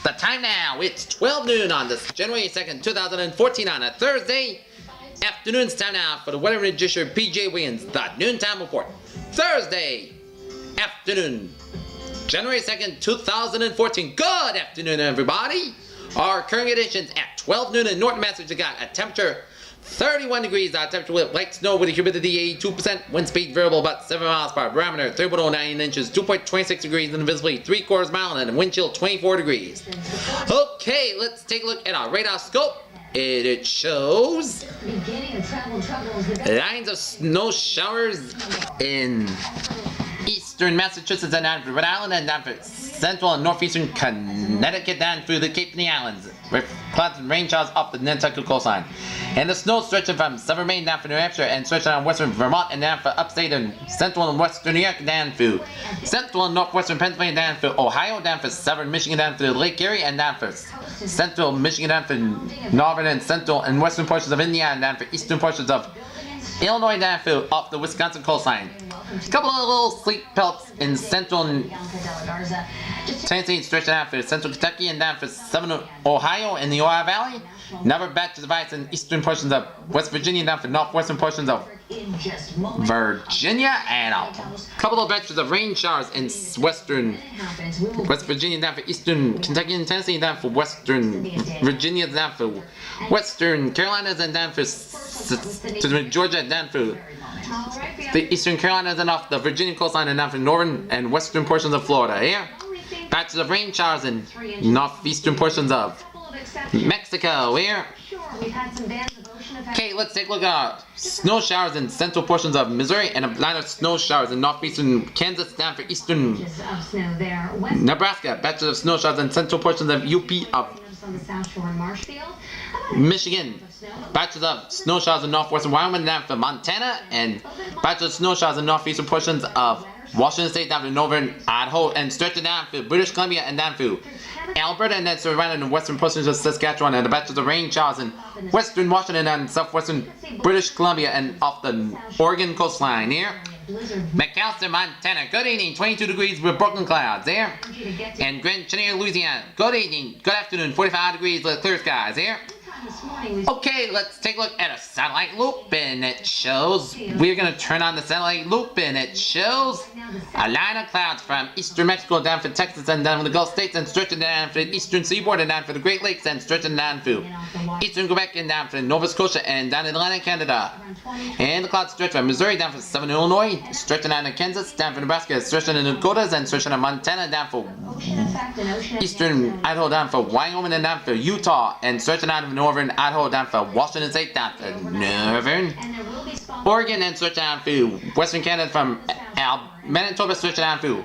The time now, it's 12 noon on this January 2nd, 2014 on a Thursday afternoon. It's time now for the weather register PJ Wiggins, the Noontime Report. Thursday afternoon, January 2nd, 2014. Good afternoon, everybody. Our current conditions at 12 noon in northern Massachusetts got a temperature 31 degrees, temperature with light snow with a humidity 82%, wind speed variable about 7 miles per hour, barometer 3.09 inches, 2.26 degrees, and visibility 3/4 mile, and wind chill 24 degrees. Okay, let's take a look at our radar scope. It shows lines of snow showers in eastern Massachusetts and down for Rhode Island and down for central and northeastern Connecticut down through the Cape and the Islands, with clouds and rain showers up the Nantucket coastline. And the snow stretching from southern Maine down for New Hampshire and stretching on western Vermont and down for upstate and central and western New York down through central and northwestern Pennsylvania down for Ohio, down for southern Michigan down for Lake Erie, and down for central Michigan down for northern and central and western portions of Indiana and down for eastern portions of Illinois down for off the Wisconsin coastline. A couple of little sleet pelts in central Tennessee stretching out for central Kentucky and down for southern Ohio and the Ohio Valley. Another batches of ice in eastern portions of West Virginia down for northwestern portions of Virginia, and a couple of batches of rain showers in western West Virginia down for eastern Kentucky and Tennessee, down for western Virginia, down for western Carolinas, and down for to Georgia, down for the eastern Carolinas and off the Virginia coastline, and down for northern and western portions of Florida. Here, batches of rain showers in northeastern portions of Mexico. Here. Okay, let's take a look at snow showers in central portions of Missouri and a line of snow showers in northeastern Kansas down for eastern Nebraska. Batches of snow showers in central portions of UP of Michigan. Batches of snow showers in northwestern Wyoming down for Montana, and batches of snow showers in northeastern portions of Washington State down to northern Idaho and stretching down through British Columbia and down through Alberta, and then surrounding the western portions of Saskatchewan, and the batches of rain showers in western Washington and southwestern British Columbia and off the Oregon coastline here. McAllister, Montana, good evening, 22 degrees with broken clouds there. And Grand Chenier, Louisiana, good evening, good afternoon, 45 degrees with clear skies here. Okay, let's take a look at a satellite loop, and it shows, we're going to turn on the satellite loop, and it shows a line of clouds from eastern Mexico down for Texas and down for the Gulf States and stretching down for the eastern seaboard and down for the Great Lakes and stretching down through eastern Quebec and down for Nova Scotia and down in Atlantic Canada. And the clouds stretch from Missouri down for southern Illinois, stretching down to Kansas, down for Nebraska, stretching in the Dakotas, and stretching in Montana down for eastern Idaho, down for Wyoming and down for Utah, and stretching out of northern Idaho down for Washington State, down for northern Oregon, and stretching out through western Canada from Manitoba, stretching out through